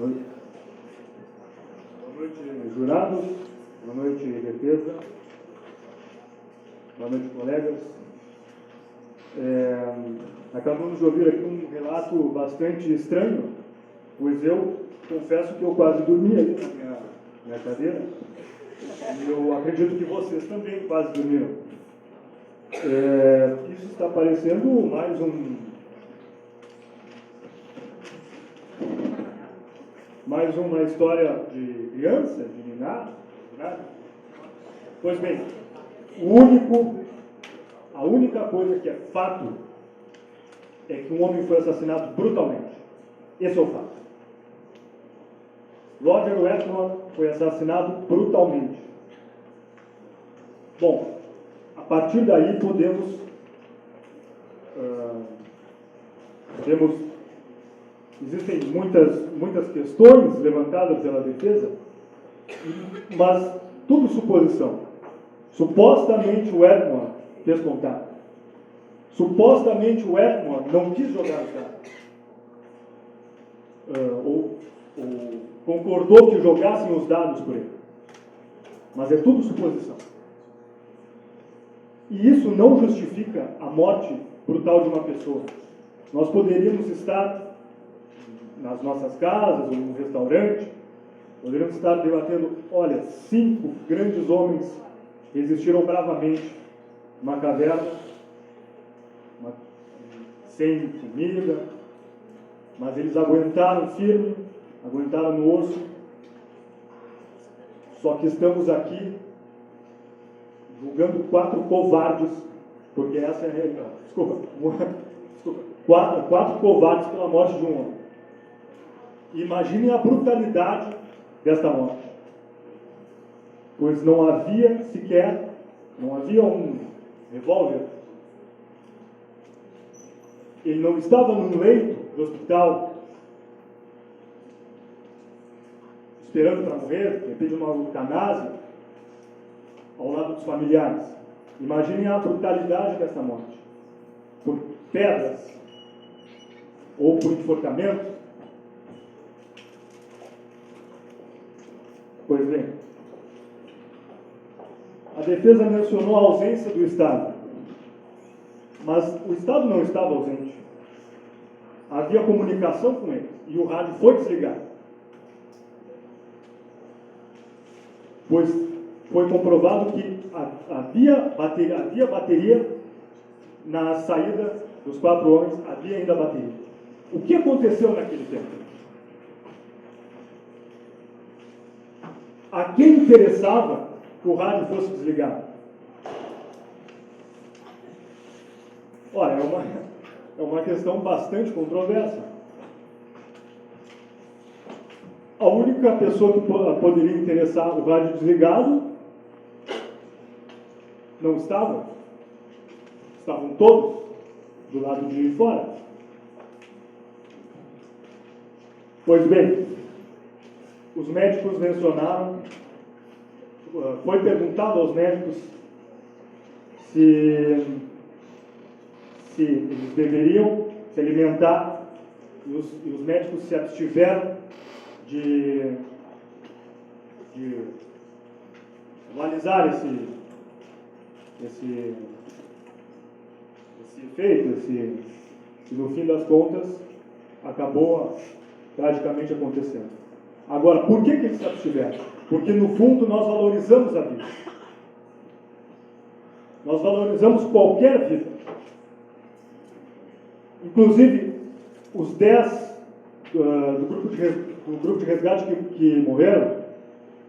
noite. Boa noite, jurados. Boa noite, defesa. Boa noite, colegas. Acabamos de ouvir aqui um relato bastante estranho, pois eu confesso que eu quase dormi ali na minha cadeira. E eu acredito que vocês também quase dormiram. Isso está parecendo mais uma história de criança, de ninar. Pois bem, a única coisa que é fato é que um homem foi assassinado brutalmente. Esse é o fato. Roger Wetmore foi assassinado brutalmente. Bom, a partir daí podemos existem muitas questões levantadas pela defesa, mas tudo suposição. Supostamente o Wetmore fez contato. Supostamente o Wetmore não quis jogar o cara. Ou concordou que jogassem os dados por ele. Mas é tudo suposição. E isso não justifica a morte brutal de uma pessoa. Nós poderíamos estar nas nossas casas ou num restaurante, poderíamos estar debatendo, olha, 5 grandes homens resistiram bravamente numa caverna, sem comida, mas eles aguentaram firme, aguentaram no osso. Só que estamos aqui julgando 4 covardes, porque essa é a realidade. Desculpa. 4 covardes pela morte de um homem. Imaginem a brutalidade desta morte. Pois não havia um revólver. Ele não estava num leito do hospital esperando para morrer, de repente uma eutanásia, ao lado dos familiares. Imaginem a brutalidade dessa morte. Por pedras ou por enforcamento. Pois bem, a defesa mencionou a ausência do Estado, mas o Estado não estava ausente. Havia comunicação com ele e o rádio foi desligado. Pois foi comprovado que havia bateria na saída dos 4 homens, havia ainda bateria. O que aconteceu naquele tempo? A quem interessava que o rádio fosse desligado? Olha, é uma questão bastante controversa. A única pessoa que poderia interessar o rádio desligado não estava. Estavam todos do lado de fora. Pois bem, os médicos mencionaram, foi perguntado aos médicos se eles deveriam se alimentar, e os médicos se abstiveram de analisar esse efeito, que no fim das contas acabou tragicamente acontecendo. Agora, por que eles se abstiveram? Porque no fundo nós valorizamos a vida. Nós valorizamos qualquer vida. Inclusive, os 10 do grupo de resgate que morreram,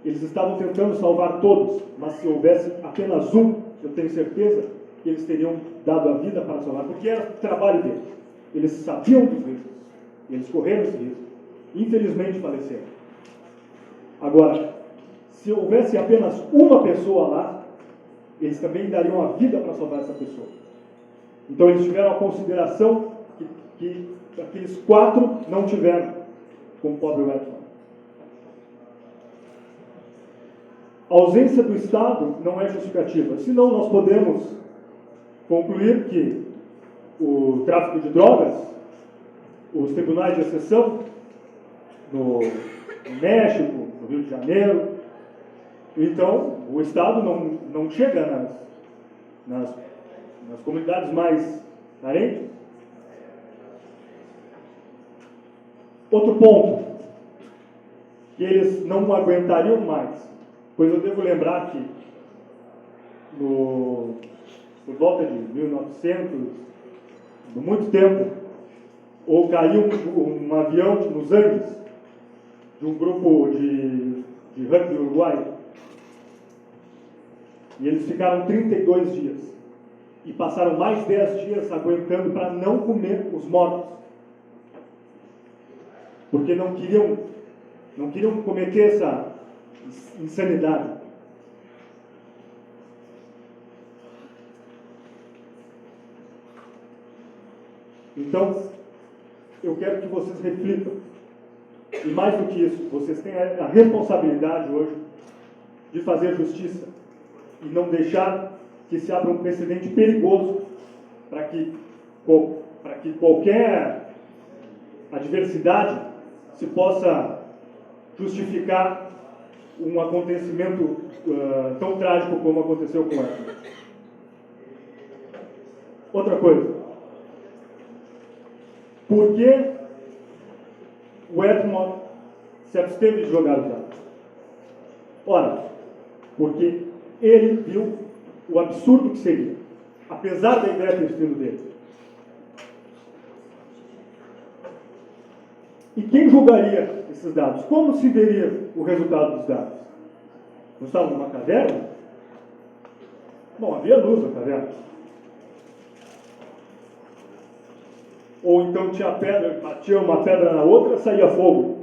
eles estavam tentando salvar todos, mas se houvesse apenas um, eu tenho certeza que eles teriam dado a vida para salvar, porque era o trabalho deles. Eles sabiam dos riscos, eles correram esse risco. Infelizmente faleceram. Agora, se houvesse apenas uma pessoa lá, eles também dariam a vida para salvar essa pessoa. Então eles tiveram a consideração que aqueles 4 não tiveram, como o pobre Wetmore. A ausência do Estado não é justificativa. Senão nós podemos concluir que o tráfico de drogas, os tribunais de exceção, no México, no Rio de Janeiro. Então, o Estado não chega nas comunidades mais carentes. Outro ponto, que eles não aguentariam mais, pois eu devo lembrar que por volta de 1900, por muito tempo, caiu um avião nos Andes, de um grupo de rugby uruguai, e eles ficaram 32 dias, e passaram mais 10 dias aguentando para não comer os mortos, porque não queriam cometer essa insanidade. Então, eu quero que vocês reflitam. E mais do que isso, vocês têm a responsabilidade hoje de fazer justiça e não deixar que se abra um precedente perigoso para que qualquer adversidade se possa justificar um acontecimento tão trágico como aconteceu com ela. Outra coisa. Por que o Edmond se absteve de jogar os dados? Ora, porque ele viu o absurdo que seria, apesar da ideia ter sido dele. E quem julgaria esses dados? Como se veria o resultado dos dados? Não estavam numa caverna? Bom, havia luz na caverna. Ou então tinha pedra, batia uma pedra na outra e saía fogo.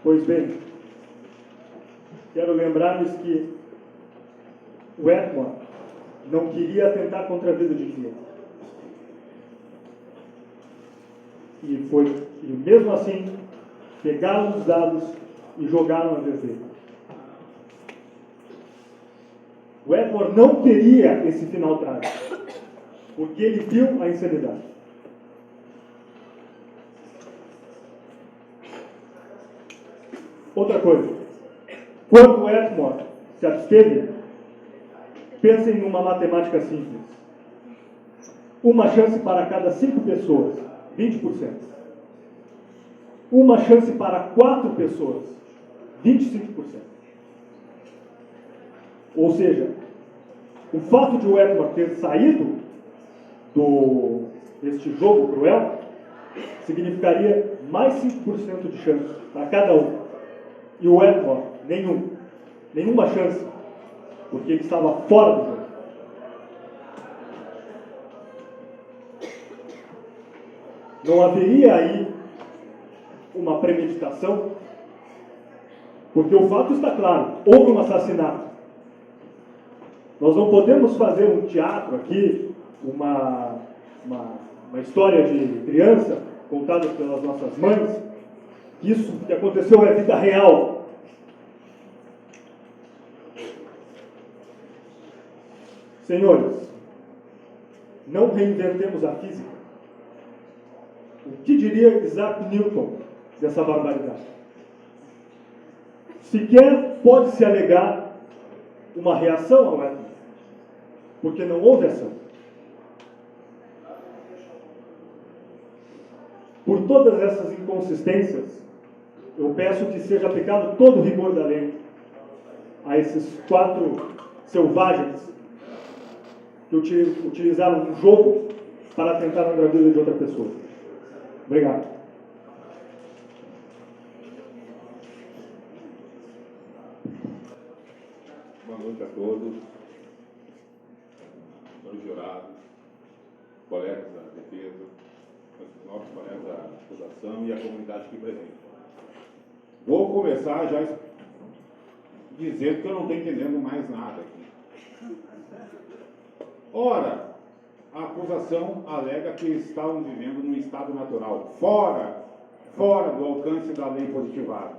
Pois bem, quero lembrar-lhes que o Edmond não queria atentar contra a vida de ninguém. E mesmo assim, pegaram os dados e jogaram a vez dele. O Edward não queria esse final trágico, porque ele viu a insanidade. Outra coisa, quando o Edmond se absteve, pensem numa matemática simples. Uma chance para cada 5 pessoas, 20%. Uma chance para 4 pessoas, 25%. Ou seja, o fato de o Edmond ter saído deste jogo cruel significaria mais 5% de chance para cada um. E o Edmond, nenhuma chance, porque ele estava fora do jogo. Não haveria aí uma premeditação, porque o fato está claro, houve um assassinato. Nós não podemos fazer um teatro aqui, uma história de criança contada pelas nossas mães. Isso que aconteceu é vida real. Senhores, não reinventemos a física. O que diria Isaac Newton dessa barbaridade? Sequer pode-se alegar uma reação ao Edmond, porque não houve ação. Por todas essas inconsistências, eu peço que seja aplicado todo o rigor da lei a esses 4 selvagens que utilizaram um jogo para tentar a vida de outra pessoa. Obrigado. Boa noite a todos, senhores jurados, colegas da defesa, nossos colegas da acusação e a comunidade aqui presente. Vou começar já dizendo que eu não estou entendendo mais nada aqui. Ora, a acusação alega que estavam vivendo num estado natural, fora fora do alcance da lei positivada.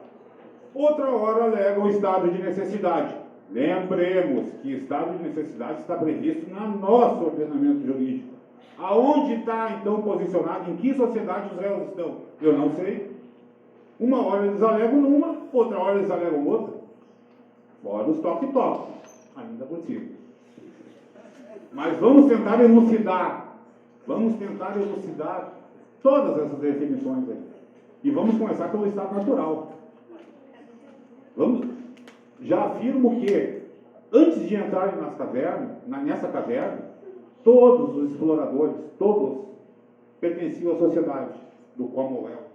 Outra hora alegam o estado de necessidade. Lembremos que estado de necessidade está previsto no nosso ordenamento jurídico. Aonde está, então, posicionado? Em que sociedade os réus estão? Eu não sei. Uma hora eles alegam numa, outra hora eles alegam outra. Fora os toque-toque, ainda por cima. Mas vamos tentar elucidar. Vamos tentar elucidar todas essas definições aí. E vamos começar pelo estado natural. Já afirmo que, antes de entrarem nessa caverna, todos os exploradores, todos, pertenciam à sociedade do Commonwealth.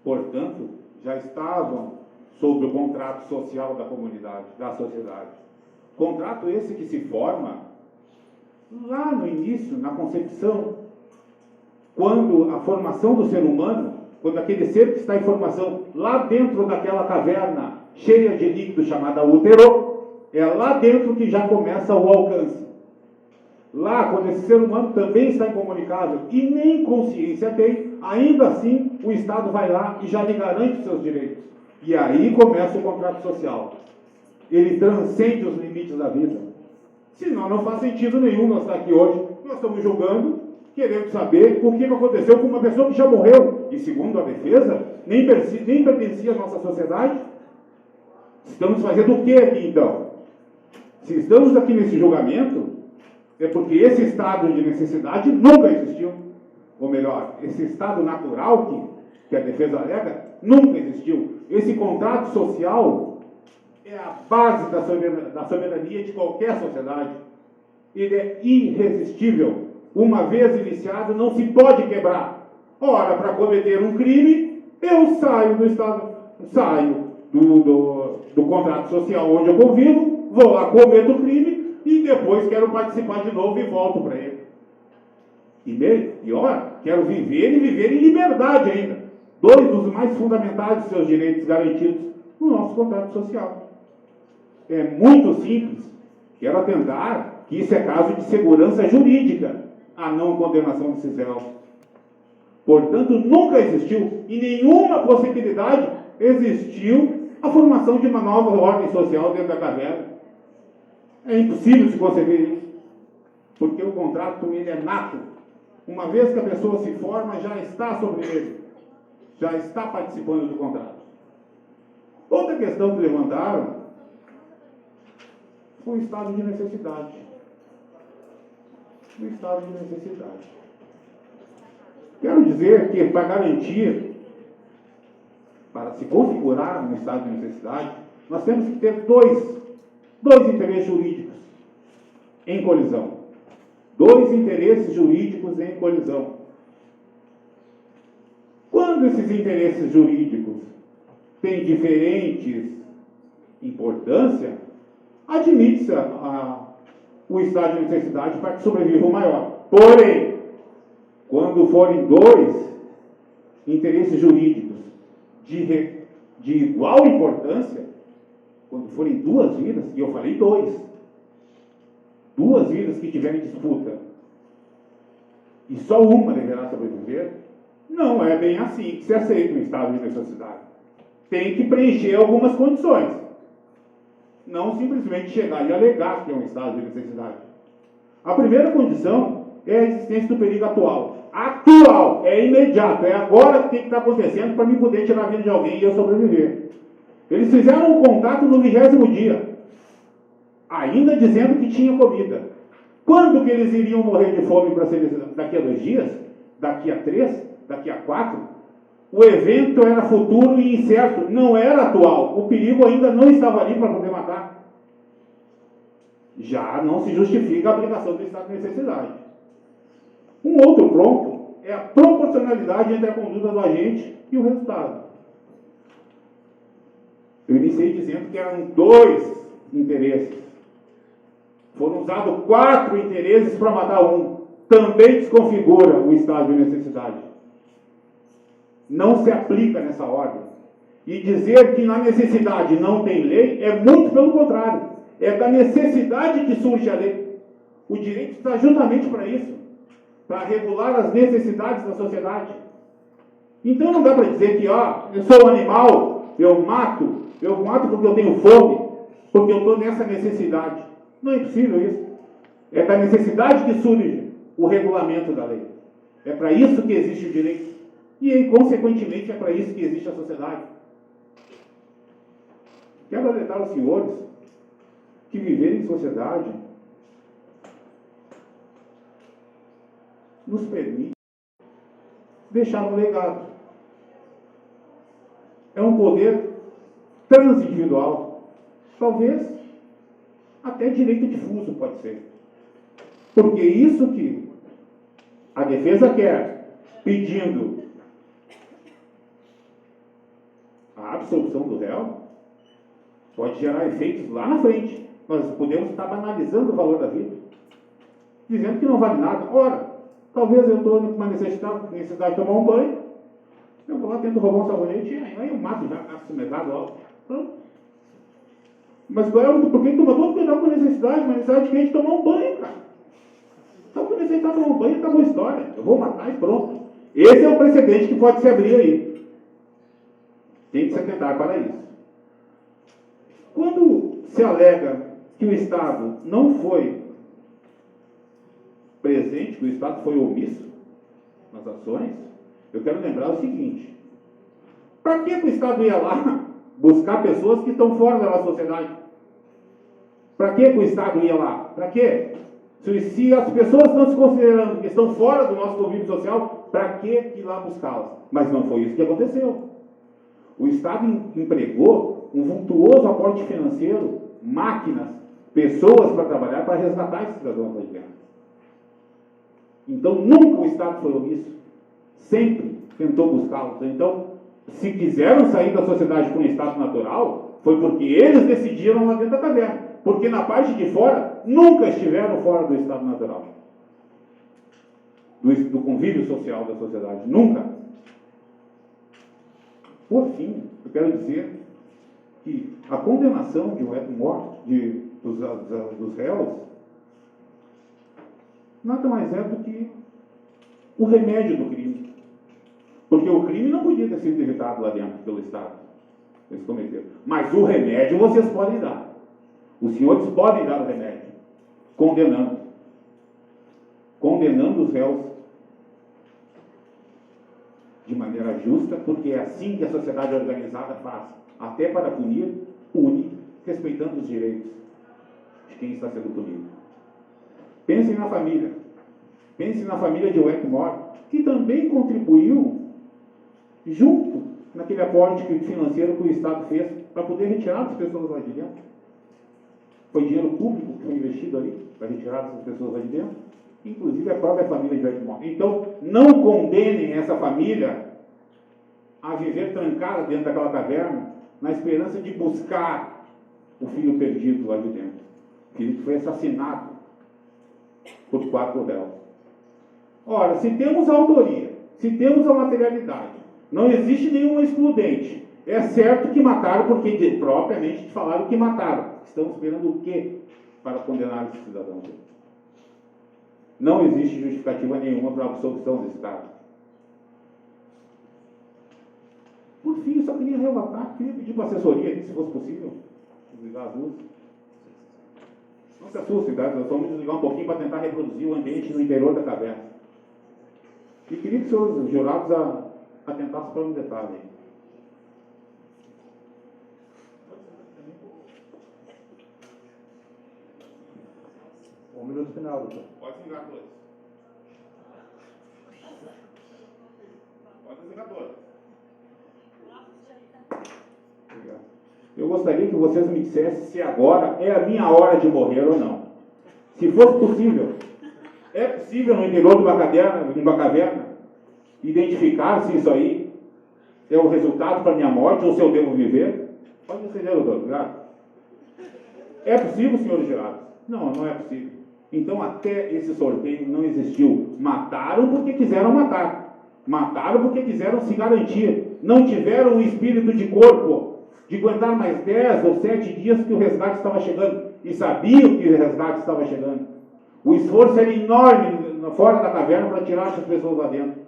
Portanto, já estavam sob o contrato social da comunidade, da sociedade. Contrato esse que se forma lá no início, na concepção, quando a formação do ser humano, quando aquele ser que está em formação lá dentro daquela caverna cheia de líquido chamada útero, é lá dentro que já começa o alcance. Lá, quando esse ser humano também está incomunicável e nem consciência tem, ainda assim o Estado vai lá e já lhe garante os seus direitos. E aí começa o contrato social. Ele transcende os limites da vida. Senão não faz sentido nenhum nós estar aqui hoje. Nós estamos julgando, querendo saber o que aconteceu com uma pessoa que já morreu. E segundo a defesa, nem pertencia à nossa sociedade. Estamos fazendo o que aqui então? Se estamos aqui nesse julgamento, é porque esse estado de necessidade nunca existiu. Ou melhor, esse estado natural que a defesa alega, nunca existiu. Esse contrato social é a base da soberania de qualquer sociedade. Ele é irresistível. Uma vez iniciado, não se pode quebrar. Ora, para cometer um crime, eu saio do estado, saio do contrato social onde eu convivo, vou lá, cometo o crime e depois quero participar de novo e volto para ele. E pior, quero viver e viver em liberdade ainda. Dois dos mais fundamentais dos seus direitos garantidos no nosso contrato social. É muito simples. Quero atentar que isso é caso de segurança jurídica, a não condenação desses réus. Portanto, nunca existiu, e nenhuma possibilidade existiu a formação de uma nova ordem social dentro da caverna. É impossível se conceber isso, porque o contrato ele é nato. Uma vez que a pessoa se forma, já está sobre ele, já está participando do contrato. Outra questão que levantaram foi o estado de necessidade. O estado de necessidade. Quero dizer que, para garantir, para se configurar um estado de necessidade, nós temos que ter dois interesses jurídicos em colisão. Dois interesses jurídicos em colisão. Quando esses interesses jurídicos têm diferentes importância, admite-se o estado de necessidade para que sobreviva o maior. Porém, quando forem dois interesses jurídicos de igual importância, quando forem duas vidas, e eu falei duas vidas que tiverem disputa, e só uma deverá sobreviver, não é bem assim que se aceita um estado de necessidade. Tem que preencher algumas condições. Não simplesmente chegar e alegar que é um estado de necessidade. A primeira condição é a existência do perigo atual. Atual, é imediato, é agora que tem que estar acontecendo para mim poder tirar a vida de alguém e eu sobreviver. Eles fizeram um contato no 20º dia, ainda dizendo que tinha comida. Quando que eles iriam morrer de fome para ser daqui a 2 dias? Daqui a 3? Daqui a 4? O evento era futuro e incerto, não era atual. O perigo ainda não estava ali para poder matar. Já não se justifica a aplicação do estado de necessidade. Um outro ponto é a proporcionalidade entre a conduta do agente e o resultado. Eu iniciei dizendo que eram 2 interesses. Foram usados 4 interesses para matar um. Também desconfigura o estado de necessidade. Não se aplica nessa ordem. E dizer que na necessidade não tem lei é muito pelo contrário. É da necessidade que surge a lei. O direito está justamente para isso. Para regular as necessidades da sociedade. Então não dá para dizer que, eu sou um animal, eu mato porque eu tenho fome, porque eu estou nessa necessidade. Não é possível isso. É da necessidade que surge o regulamento da lei. É para isso que existe o direito. E, consequentemente, é para isso que existe a sociedade. Quero alertar aos senhores que viver em sociedade nos permite deixar um legado. É um poder transindividual. Talvez até direito difuso pode ser. Porque isso que a defesa quer, pedindo a absolução do réu, pode gerar efeitos lá na frente. Nós podemos estar banalizando o valor da vida, dizendo que não vale nada. Ora, talvez eu estou com uma necessidade de tomar um banho, eu vou lá, tento roubar um sabonete, aí eu mato já, faço medado logo. Mas por que toma todo cuidado com a necessidade? Uma necessidade de gente tomar um banho, cara. Então, quando você está tomando um banho, acabou a história. Eu vou matar e pronto. Esse é o precedente que pode se abrir aí. Tem que se atentar para isso. Quando se alega que o Estado não foi presente, que o Estado foi omisso nas ações, eu quero lembrar o seguinte: para que o Estado ia lá buscar pessoas que estão fora da nossa sociedade? Para que o Estado ia lá? Para quê? Se as pessoas estão se considerando que estão fora do nosso convívio social, para que ir lá buscá-las? Mas não foi isso que aconteceu. O Estado empregou um vultuoso aporte financeiro, máquinas, pessoas para trabalhar, para resgatar esses cidadãos de guerra. Então, nunca o Estado foi omisso. Sempre tentou buscá-los. Então, se quiseram sair da sociedade com um Estado natural, foi porque eles decidiram lá dentro da caverna. Porque na parte de fora, nunca estiveram fora do Estado natural. Do convívio social da sociedade. Nunca. Por fim, eu quero dizer que a condenação de Wetmore, dos réus, nada mais é do que o remédio do crime. Porque o crime não podia ter sido evitado lá dentro pelo Estado. Eles cometeram. Mas o remédio vocês podem dar. Os senhores podem dar o remédio. Condenando. Condenando os réus de maneira justa, porque é assim que a sociedade organizada faz. Até para punir, pune, respeitando os direitos de quem está sendo punido. Pensem na família. Pensem na família de Wetmore, que também contribuiu junto naquele aporte financeiro que o Estado fez para poder retirar as pessoas lá de dentro. Foi dinheiro público que foi investido ali para retirar essas pessoas lá de dentro, inclusive a própria família de Wetmore. Então, não condenem essa família a viver trancada dentro daquela caverna na esperança de buscar o filho perdido lá de dentro. O filho que foi assassinado por 4 réus. Ora, se temos a autoria, se temos a materialidade, não existe nenhuma excludente. É certo que mataram porque propriamente falaram que mataram. Estamos esperando o quê para condenar esses cidadãos? Não existe justificativa nenhuma para a absolvição desse cara. Por fim, eu só queria relatar, queria pedir para a assessoria aqui, se fosse possível, desligar as luzes. Não se assustem, tá? Nós vamos desligar um pouquinho para tentar reproduzir o ambiente no interior da caverna. E queria que os senhores jurados atentassem para um detalhe aí. Um minuto final, doutor. Pode desligar todos. Pode desligar todos. Obrigado. Eu gostaria que vocês me dissessem se agora é a minha hora de morrer ou não. Se fosse possível. É possível no interior de uma caverna, identificar se isso aí é o resultado para a minha morte ou se eu devo viver? Pode acender, doutor. Obrigado. É possível, senhores jurados? Não, não é possível. Então, até esse sorteio não existiu. Mataram porque quiseram matar. Mataram porque quiseram se garantir. Não tiveram o espírito de corpo de aguentar mais 10 ou 7 dias que o resgate estava chegando. E sabiam que o resgate estava chegando. O esforço era enorme fora da caverna para tirar essas pessoas lá dentro.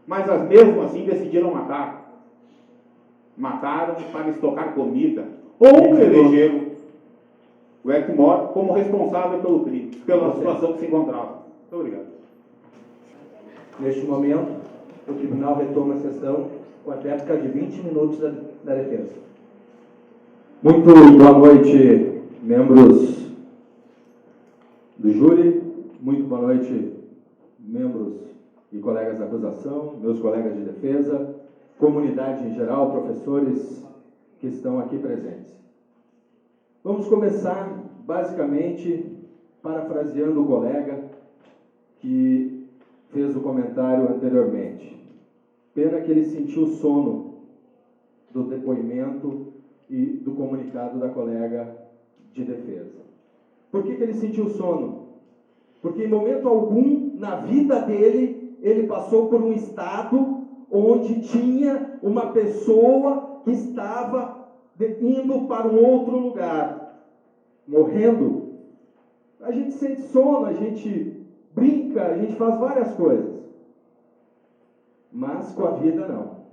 mas as mesmas assim decidiram matar. Mataram para estocar comida. Ou elegeram o Hector Mota como responsável pelo crime, pela situação que se encontrava. Muito obrigado. Neste momento, o tribunal retoma a sessão com a réplica de 20 minutos da defesa. Muito boa noite, membros do júri. Muito boa noite, membros e colegas da acusação, meus colegas de defesa, comunidade em geral, professores que estão aqui presentes. Vamos começar, basicamente, parafraseando o colega que fez o comentário anteriormente. Pena que ele sentiu sono do depoimento e do comunicado da colega de defesa. Por que ele sentiu sono? Porque em momento algum, na vida dele, ele passou por um estado onde tinha uma pessoa que estava indo para um outro lugar, morrendo. A gente sente sono, a gente brinca, a gente faz várias coisas. Mas com a vida não.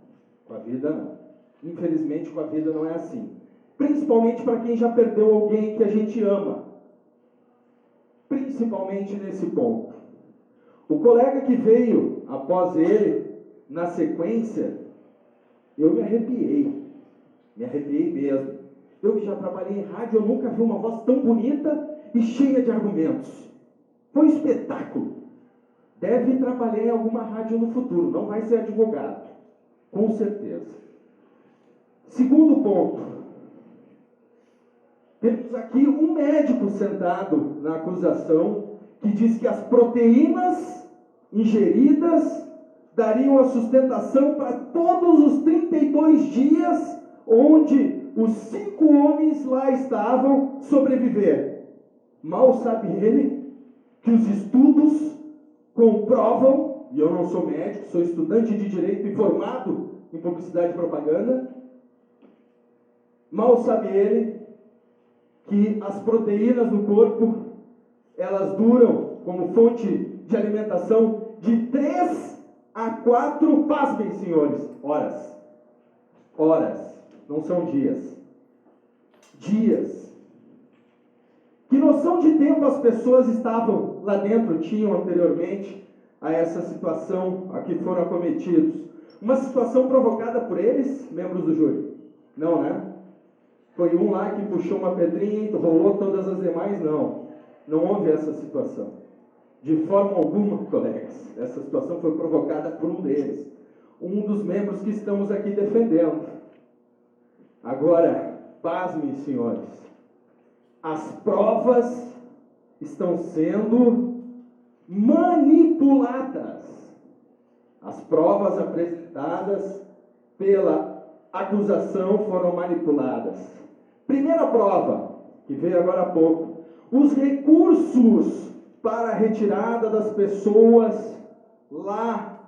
Com a vida não. Infelizmente com a vida não é assim. Principalmente para quem já perdeu alguém que a gente ama. Principalmente nesse ponto. O colega que veio após ele, na sequência, eu me arrepiei. Me arrepiei mesmo. Eu que já trabalhei em rádio, eu nunca vi uma voz tão bonita e cheia de argumentos. Foi um espetáculo. Deve trabalhar em alguma rádio no futuro, não vai ser advogado. Com certeza. Segundo ponto. Temos aqui um médico sentado na acusação que diz que as proteínas ingeridas dariam a sustentação para todos os 32 dias onde os 5 homens lá estavam sobreviver. Mal sabe ele que os estudos comprovam, e eu não sou médico, sou estudante de direito e formado em publicidade e propaganda, mal sabe ele que as proteínas do corpo, elas duram como fonte de alimentação de 3 a 4, pasmem senhores, horas. Horas, não são dias. Dias. Que noção de tempo as pessoas estavam lá dentro, tinham anteriormente a essa situação a que foram acometidos? Uma situação provocada por eles, membros do júri? Não, né? Foi um lá que puxou uma pedrinha e rolou todas as demais? Não. Não houve essa situação. De forma alguma, colegas. Essa situação foi provocada por um deles. Um dos membros que estamos aqui defendendo. Agora, pasmem, senhores. As provas estão sendo manipuladas. As provas apresentadas pela acusação foram manipuladas. Primeira prova, que veio agora há pouco. Os recursos para a retirada das pessoas lá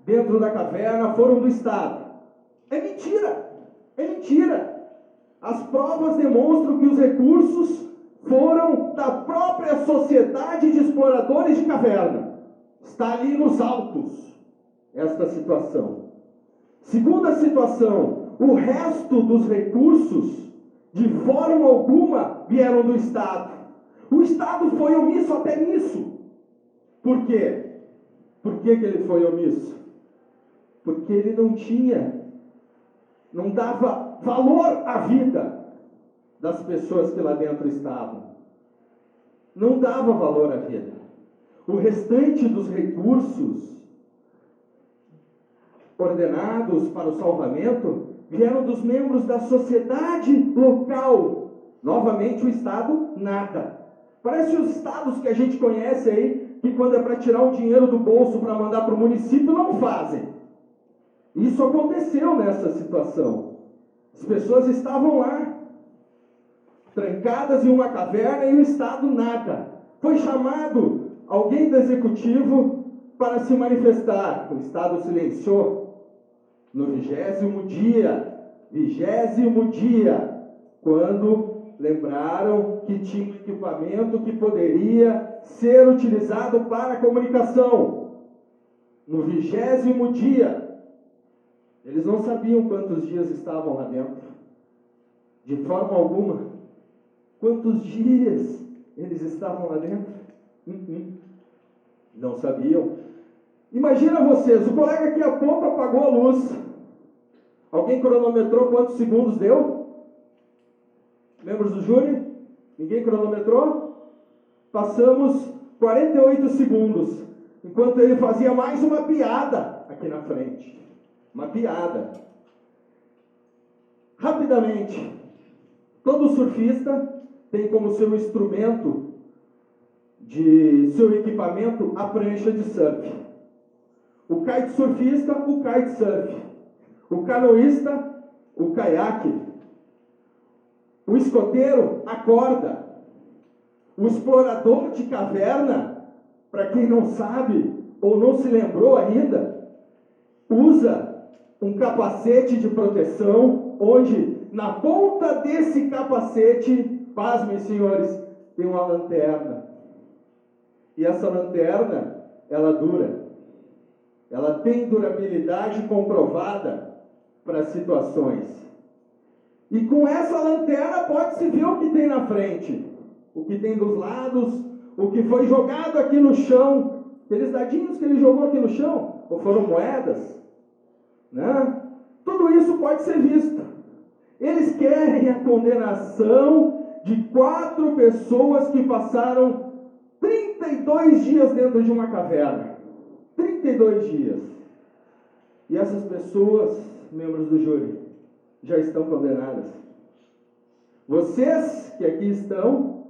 dentro da caverna foram do Estado. É mentira! É mentira! As provas demonstram que os recursos foram da própria sociedade de exploradores de caverna. Está ali nos autos esta situação. Segunda situação, o resto dos recursos, de forma alguma, vieram do Estado. O Estado foi omisso até nisso. Por quê? Por que ele foi omisso? Porque ele não dava valor à vida das pessoas que lá dentro estavam. Não dava valor à vida. O restante dos recursos ordenados para o salvamento vieram dos membros da sociedade local. Novamente o Estado, nada. Parece os estados que a gente conhece aí, que quando é para tirar o dinheiro do bolso para mandar para o município, não fazem. Isso aconteceu nessa situação. As pessoas estavam lá, trancadas em uma caverna, e o Estado nada. Foi chamado alguém do executivo para se manifestar. O Estado silenciou. No 20º dia, quando lembraram que tinha um equipamento que poderia ser utilizado para a comunicação. no 20º dia. Eles não sabiam quantos dias estavam lá dentro. De forma alguma. Quantos dias eles estavam lá dentro? Não sabiam. Imagina vocês, o colega aqui a pouco apagou a luz. Alguém cronometrou quantos segundos deu? Membros do júri? Ninguém cronometrou? Passamos 48 segundos, enquanto ele fazia mais uma piada aqui na frente. Uma piada. Rapidamente, todo surfista tem como seu instrumento, seu equipamento, a prancha de surf. O kitesurfista, o kitesurf. O canoísta, o caiaque. O escoteiro, a corda. O explorador de caverna, para quem não sabe ou não se lembrou ainda, usa um capacete de proteção, onde na ponta desse capacete, pasmem senhores, tem uma lanterna. E essa lanterna, ela dura. Ela tem durabilidade comprovada para situações. E com essa lanterna pode-se ver o que tem na frente, o que tem dos lados, o que foi jogado aqui no chão, aqueles dadinhos que ele jogou aqui no chão, ou foram moedas, né? Tudo isso pode ser visto. Eles querem a condenação de 4 pessoas que passaram 32 dias dentro de uma caverna. 32 dias. E essas pessoas, membros do júri, já estão condenadas. Vocês que aqui estão,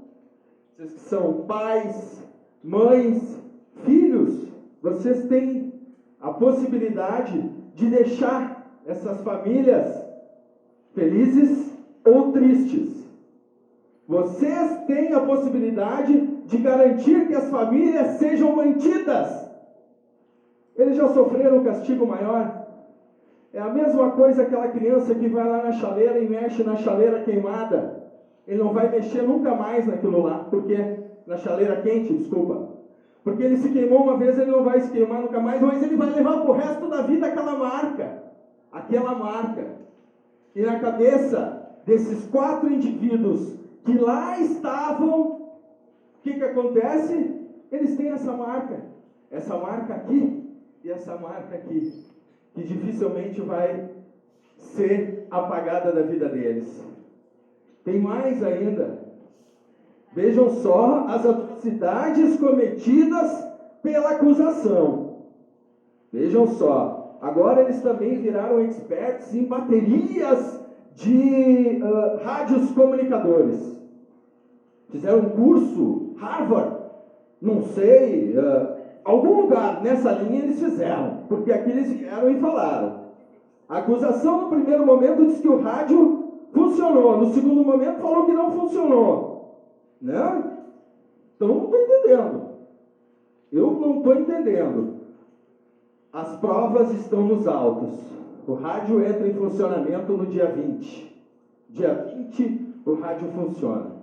vocês que são pais, mães, filhos, vocês têm a possibilidade de deixar essas famílias felizes ou tristes. Vocês têm a possibilidade de garantir que as famílias sejam mantidas. Eles já sofreram um castigo maior. É a mesma coisa aquela criança que vai lá na chaleira e mexe na chaleira queimada. Ele não vai mexer nunca mais naquilo lá, porque na chaleira quente, desculpa. Porque ele se queimou uma vez, ele não vai se queimar nunca mais, mas ele vai levar pro resto da vida aquela marca. Aquela marca. E na cabeça desses 4 indivíduos que lá estavam, o que acontece? Eles têm essa marca aqui e essa marca aqui, que dificilmente vai ser apagada da vida deles. Tem mais ainda. Vejam só as atrocidades cometidas pela acusação. Vejam só. Agora eles também viraram experts em baterias de rádios comunicadores. Fizeram um curso, Harvard, não sei, algum lugar nessa linha eles fizeram, porque aqui eles vieram e falaram. A acusação no primeiro momento disse que o rádio funcionou, no segundo momento falou que não funcionou. Né? Então não estou entendendo. Eu não estou entendendo. As provas estão nos autos. O rádio entra em funcionamento no dia 20. Dia 20 o rádio funciona.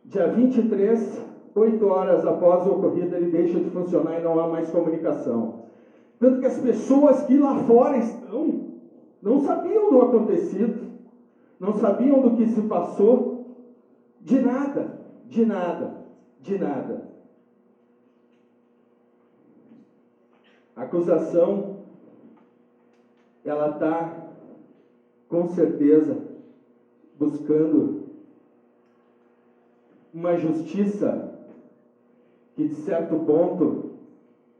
Dia 23, 8 horas após o ocorrido, ele deixa de funcionar e não há mais comunicação. Tanto que as pessoas que lá fora estão, não sabiam do acontecido, não sabiam do que se passou, de nada, de nada, de nada. A acusação, ela está, com certeza, buscando uma justiça que, de certo ponto,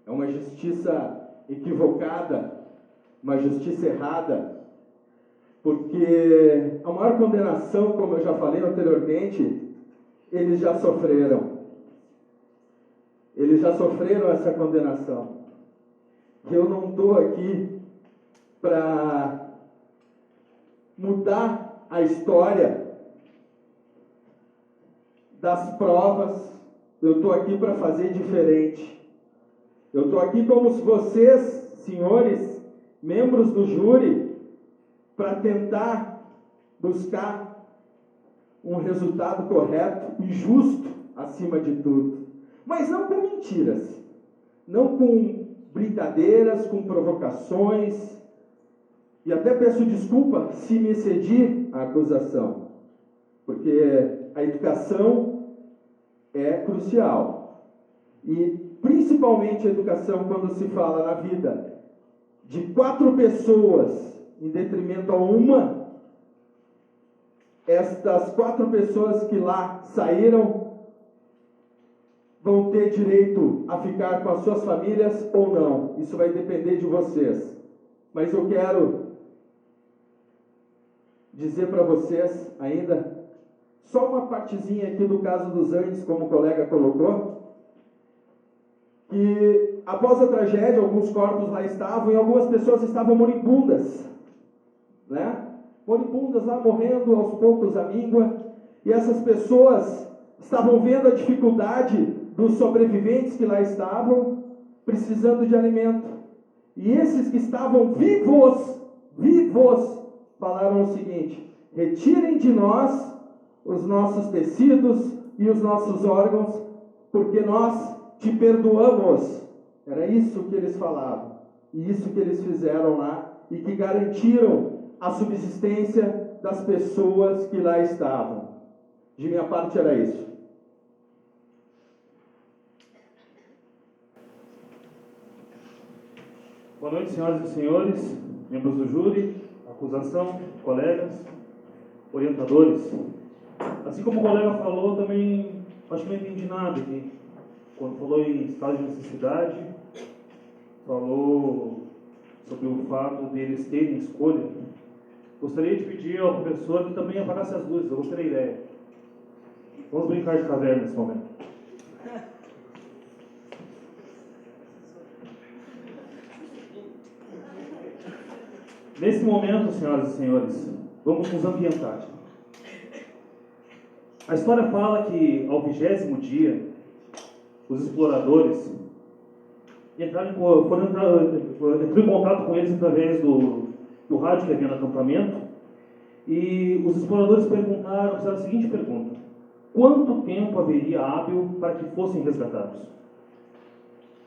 é uma justiça equivocada, uma justiça errada, porque a maior condenação, como eu já falei anteriormente, eles já sofreram. Eles já sofreram essa condenação. Eu não estou aqui para mudar a história das provas, eu estou aqui para fazer diferente. Eu estou aqui como se vocês, senhores, membros do júri, para tentar buscar um resultado correto e justo acima de tudo. Mas não com mentiras, não com brincadeiras, com provocações, e até peço desculpa se me excedi a acusação, porque a educação é crucial, e principalmente a educação quando se fala na vida de 4 pessoas em detrimento a uma, estas 4 pessoas que lá saíram vão ter direito a ficar com as suas famílias ou não. Isso vai depender de vocês. Mas eu quero dizer para vocês ainda, só uma partezinha aqui do caso dos Andes, como o colega colocou, que após a tragédia, alguns corpos lá estavam e algumas pessoas estavam moribundas, né? Moribundas lá, morrendo aos poucos à míngua, e essas pessoas estavam vendo a dificuldade dos sobreviventes que lá estavam, precisando de alimento. E esses que estavam vivos, falaram o seguinte: retirem de nós os nossos tecidos e os nossos órgãos, porque nós te perdoamos. Era isso que eles falavam, e isso que eles fizeram lá, e que garantiram a subsistência das pessoas que lá estavam. De minha parte era isso. Boa noite, senhoras e senhores, membros do júri, acusação, colegas, orientadores. Assim como o colega falou, também acho que não entendi nada aqui. Quando falou em estado de necessidade, falou sobre o fato deles terem escolha. Gostaria de pedir ao professor que também apagasse as luzes, eu gostei da ideia. Vamos brincar de caverna nesse momento. Nesse momento, senhoras e senhores, vamos nos ambientar. A história fala que ao 20º dia, os exploradores entraram em contato com eles através do rádio que havia no acampamento, e os exploradores fizeram a seguinte pergunta: quanto tempo haveria hábil para que fossem resgatados?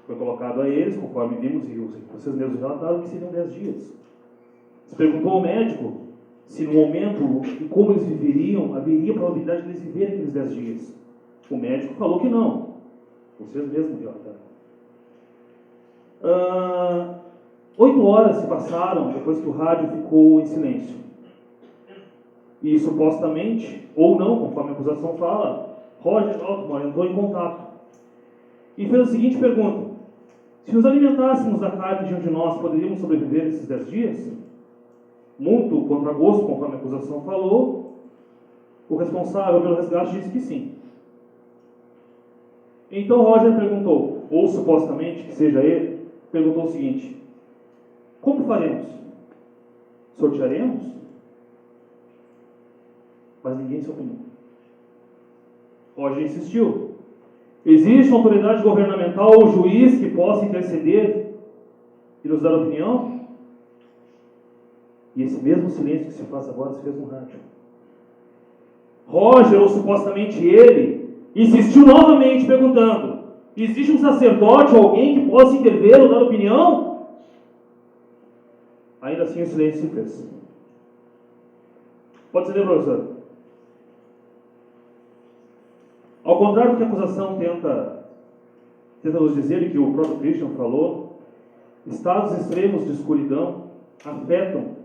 Foi colocado a eles, conforme vimos e vocês mesmos relataram, que seriam 10 dias. Se perguntou ao médico se no momento e como eles viveriam, haveria probabilidade de eles viverem aqueles 10 dias. O médico falou que não. Vocês mesmos relataram. 8 horas se passaram depois que o rádio ficou em silêncio. E supostamente, ou não, conforme a acusação fala, Roger Altman entrou em contato e fez a seguinte pergunta: se nos alimentássemos da carne de um de nós, poderíamos sobreviver esses 10 dias? Muito contra gosto, conforme a acusação falou, o responsável pelo resgate disse que sim. Então Roger perguntou, ou supostamente que seja ele, perguntou o seguinte: como faremos? Sortearemos? Mas ninguém se opinou. Roger insistiu: existe uma autoridade governamental ou juiz que possa interceder e nos dar opinião? E esse mesmo silêncio que se faz agora se fez no rádio. Roger, ou supostamente ele, insistiu novamente perguntando: existe um sacerdote ou alguém que possa intervir ou dar opinião? Ainda assim o silêncio se fez. Pode ser, professor? Ao contrário do que a acusação tenta nos dizer, e que o próprio Christian falou, estados extremos de escuridão afetam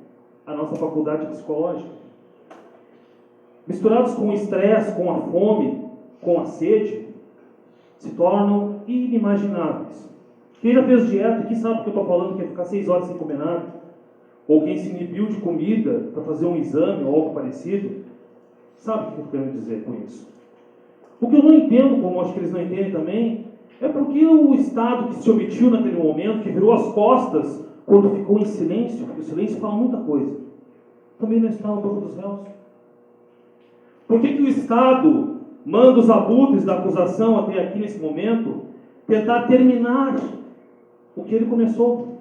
a nossa faculdade psicológica. Misturados com o estresse, com a fome, com a sede, se tornam inimagináveis. Quem já fez dieta, quem sabe o que eu estou falando, que é ficar 6 horas sem comer nada, ou quem se inibiu de comida para fazer um exame ou algo parecido, sabe o que eu estou querendo dizer com isso. O que eu não entendo, como acho que eles não entendem também, é porque o Estado que se omitiu naquele momento, que virou as costas quando ficou em silêncio, porque o silêncio fala muita coisa, também não está no banco dos réus. Por que o Estado manda os abutres da acusação até aqui nesse momento tentar terminar o que ele começou?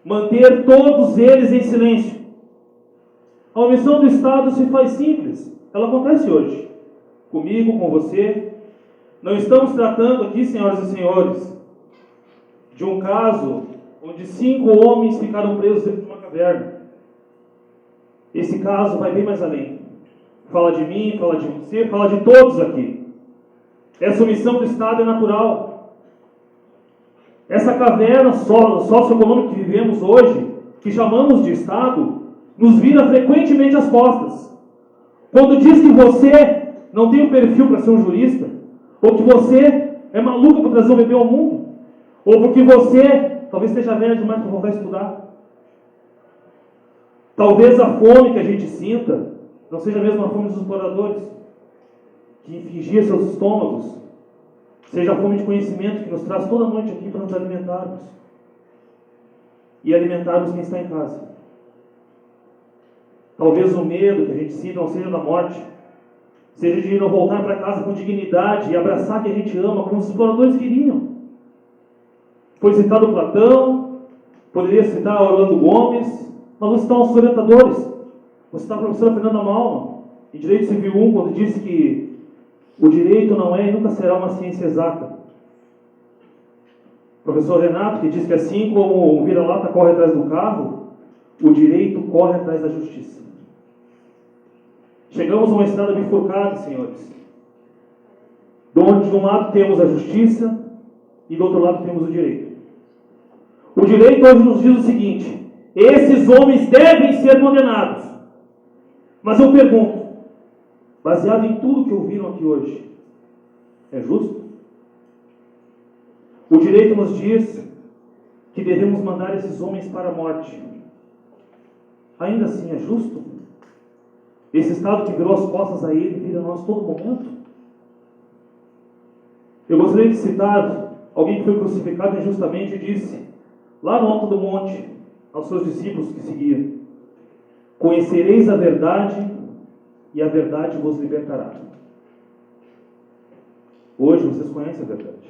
Manter todos eles em silêncio. A omissão do Estado se faz simples. Ela acontece hoje. Comigo, com você. Não estamos tratando aqui, senhoras e senhores, de um caso onde 5 homens ficaram presos dentro de uma caverna. Esse caso vai bem mais além. Fala de mim, fala de você, fala de todos aqui. Essa omissão do Estado é natural. Essa caverna socioeconômica que vivemos hoje, que chamamos de Estado, nos vira frequentemente as costas. Quando diz que você não tem o perfil para ser um jurista, ou que você é maluco para trazer um bebê ao mundo, ou porque você talvez esteja velho demais para voltar a estudar. Talvez a fome que a gente sinta não seja a mesma fome dos exploradores, que infligia seus estômagos, seja a fome de conhecimento que nos traz toda noite aqui para nos alimentarmos e alimentarmos quem está em casa. Talvez o medo que a gente sinta não seja da morte, seja de não voltar para casa com dignidade e abraçar quem a gente ama, como os exploradores queriam. Foi citado Platão, poderia citar Orlando Gomes, mas vou citar os orientadores. Vou citar a professora Fernanda Malma, em Direito Civil 1, quando disse que o direito não é e nunca será uma ciência exata. O professor Renato, que diz que assim como o vira-lata corre atrás do carro, o direito corre atrás da justiça. Chegamos a uma estrada bifurcada, senhores, onde de um lado temos a justiça e do outro lado temos o direito. O direito hoje nos diz o seguinte: esses homens devem ser condenados. Mas eu pergunto, baseado em tudo que ouviram aqui hoje, é justo? O direito nos diz que devemos mandar esses homens para a morte. Ainda assim é justo? Esse Estado que virou as costas a ele vira a nós todo momento? Eu gostaria de citar alguém que foi crucificado injustamente e disse, lá no alto do monte, aos seus discípulos que seguiam: conhecereis a verdade e a verdade vos libertará. Hoje vocês conhecem a verdade.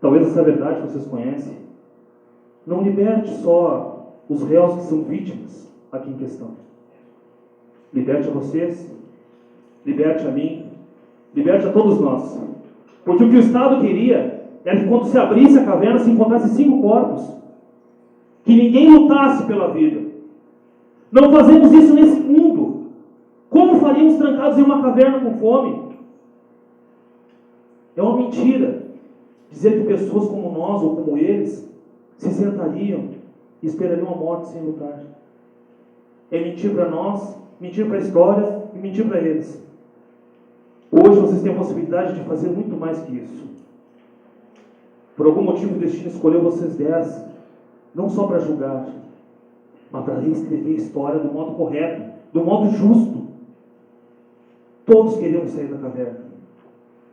Talvez essa verdade que vocês conhecem não liberte só os réus que são vítimas aqui em questão. Liberte a vocês, liberte a mim, liberte a todos nós. Porque o que o Estado queria era que quando se abrisse a caverna se encontrasse 5 corpos. Que ninguém lutasse pela vida. Não fazemos isso nesse mundo. Como faríamos trancados em uma caverna com fome? É uma mentira dizer que pessoas como nós ou como eles se sentariam e esperariam a morte sem lutar. É mentir para nós, mentir para a história e mentir para eles. Hoje vocês têm a possibilidade de fazer muito mais que isso. Por algum motivo o destino escolheu vocês 10, não só para julgar, mas para reescrever a história do modo correto, do modo justo. Todos queremos sair da caverna.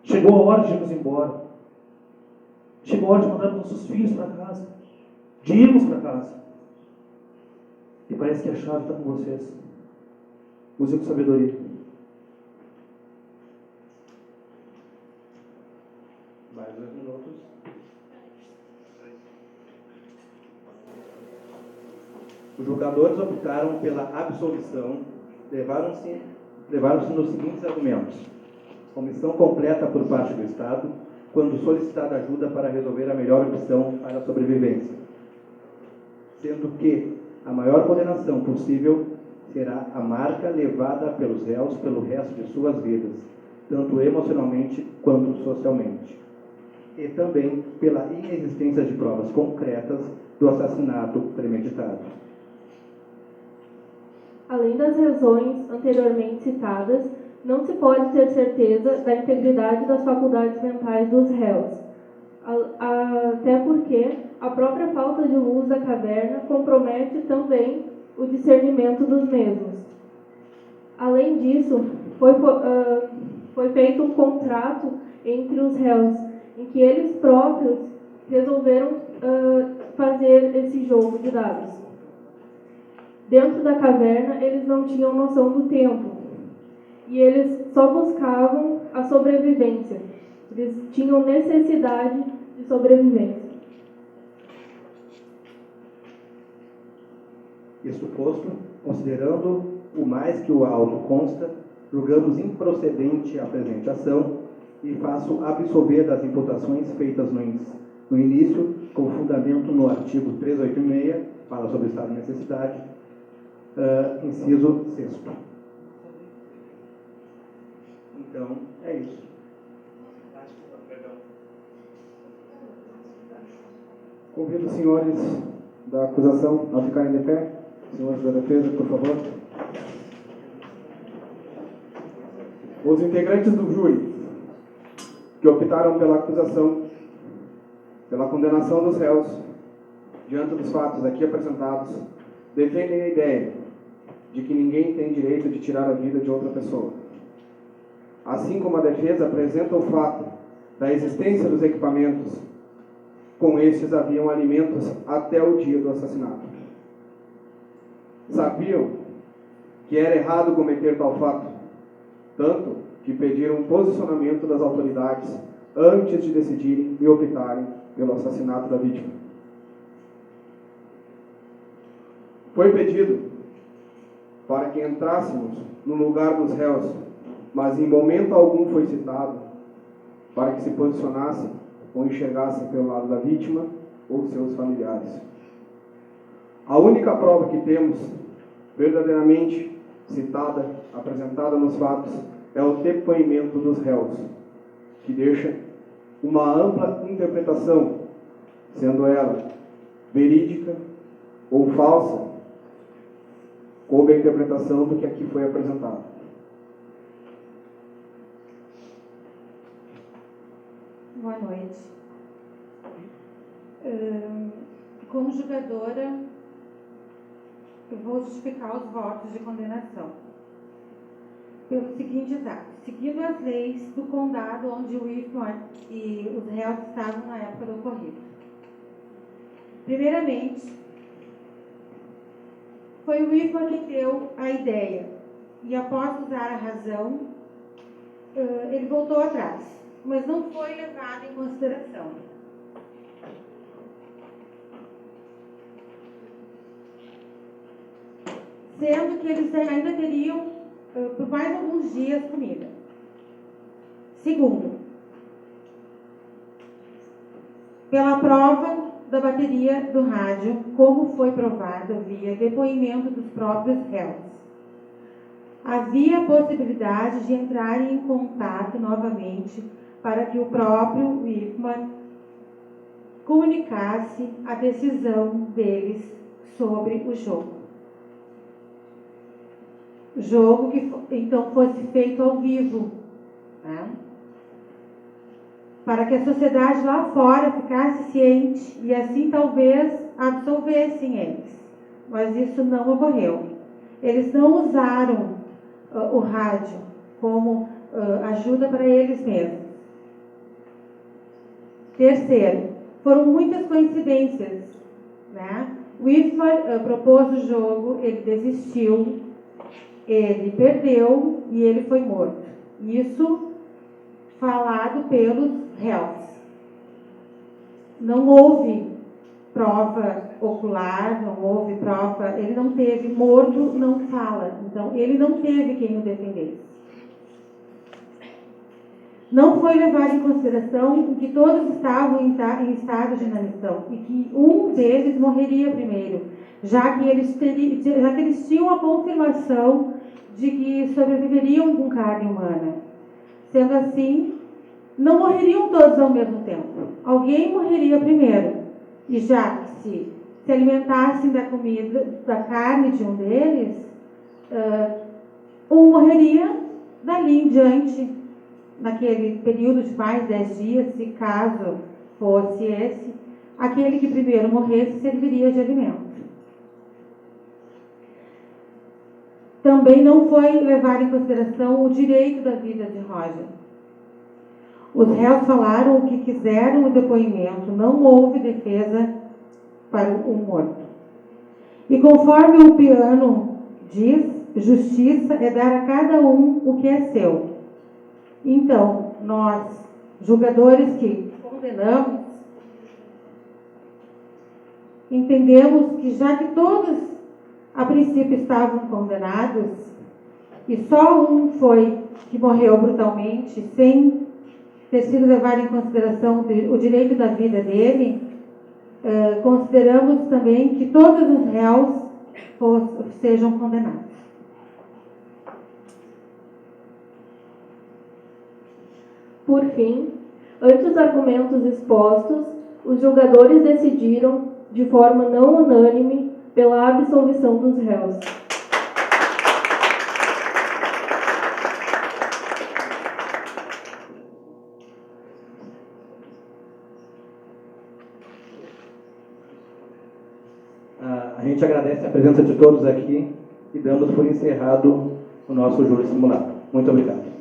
Chegou a hora de irmos embora. Chegou a hora de mandar nossos filhos para casa, de irmos para casa. E parece que a chave está com vocês. Use com sabedoria. Mais 2 minutos. Os julgadores optaram pela absolvição, levaram-se nos seguintes argumentos: omissão completa por parte do Estado, quando solicitada ajuda para resolver a melhor opção para a sobrevivência, sendo que a maior condenação possível será a marca levada pelos réus pelo resto de suas vidas, tanto emocionalmente quanto socialmente, e também pela inexistência de provas concretas do assassinato premeditado. Além das razões anteriormente citadas, não se pode ter certeza da integridade das faculdades mentais dos réus, até porque a própria falta de luz da caverna compromete também o discernimento dos mesmos. Além disso, foi feito um contrato entre os réus, em que eles próprios resolveram fazer esse jogo de dados. Dentro da caverna, eles não tinham noção do tempo. E eles só buscavam a sobrevivência. Eles tinham necessidade de sobrevivência. Isto posto, considerando o mais que o auto consta, julgamos improcedente a presente ação e faço absolver das imputações feitas no início, com fundamento no artigo 386, fala sobre o estado de necessidade, inciso 6º. Então, é isso. Convido os senhores da acusação a ficarem de pé. Senhores da defesa, por favor. Os integrantes do júri que optaram pela acusação, pela condenação dos réus, diante dos fatos aqui apresentados, defendem a ideia de que ninguém tem direito de tirar a vida de outra pessoa. Assim como a defesa apresenta o fato da existência dos equipamentos, com estes haviam alimentos até o dia do assassinato. Sabiam que era errado cometer tal fato, tanto que pediram posicionamento das autoridades antes de decidirem e optarem pelo assassinato da vítima. Foi pedido para que entrássemos no lugar dos réus, mas em momento algum foi citado para que se posicionasse ou enxergasse pelo lado da vítima ou seus familiares. A única prova que temos, verdadeiramente citada, apresentada nos fatos, é o depoimento dos réus, que deixa uma ampla interpretação, sendo ela verídica ou falsa, coube a interpretação do que aqui foi apresentado. Boa noite. Como julgadora, eu vou justificar os votos de condenação pelos seguintes atos. Seguindo as leis do condado onde o Whitmore e os réus estavam na época do ocorrido. Primeiramente, foi o Whitmore que deu a ideia e, após usar a razão, ele voltou atrás, mas não foi levado em consideração. Sendo que eles ainda teriam, por mais alguns dias, comida. Segundo, pela prova da bateria do rádio, como foi provado via depoimento dos próprios réus. Havia possibilidade de entrarem em contato novamente para que o próprio Whitmore comunicasse a decisão deles sobre o jogo. Jogo que então fosse feito ao vivo, né? Para que a sociedade lá fora ficasse ciente e assim talvez absolvessem eles. Mas isso não ocorreu. Eles não usaram o rádio como ajuda para eles mesmos. Terceiro, foram muitas coincidências, né? Whitmore propôs o jogo, ele desistiu, ele perdeu e ele foi morto. Isso falado pelos réus. Não houve prova ocular, não houve prova, ele não teve, morto não fala, então ele não teve quem o defendesse. Não foi levado em consideração que todos estavam em estado de inanição e que um deles morreria primeiro, já que eles tinham a confirmação de que sobreviveriam com carne humana. Sendo assim, não morreriam todos ao mesmo tempo. Alguém morreria primeiro. E já que se alimentassem da comida, da carne de um deles, um morreria dali em diante, naquele período de mais 10 dias, se caso fosse esse, aquele que primeiro morresse serviria de alimento. Também não foi levado em consideração o direito da vida de Roger. Os réus falaram o que quiseram no depoimento, não houve defesa para o morto. E conforme o piano diz, justiça é dar a cada um o que é seu. Então, nós, julgadores que condenamos, entendemos que já que todos a princípio estavam condenados, e só um foi que morreu brutalmente, sem ter sido levado em consideração o direito da vida dele, consideramos também que todos os réus sejam condenados. Por fim, ante os argumentos expostos, os julgadores decidiram, de forma não unânime, pela absolvição dos réus. A gente agradece a presença de todos aqui e damos por encerrado o nosso júri simulado. Muito obrigado.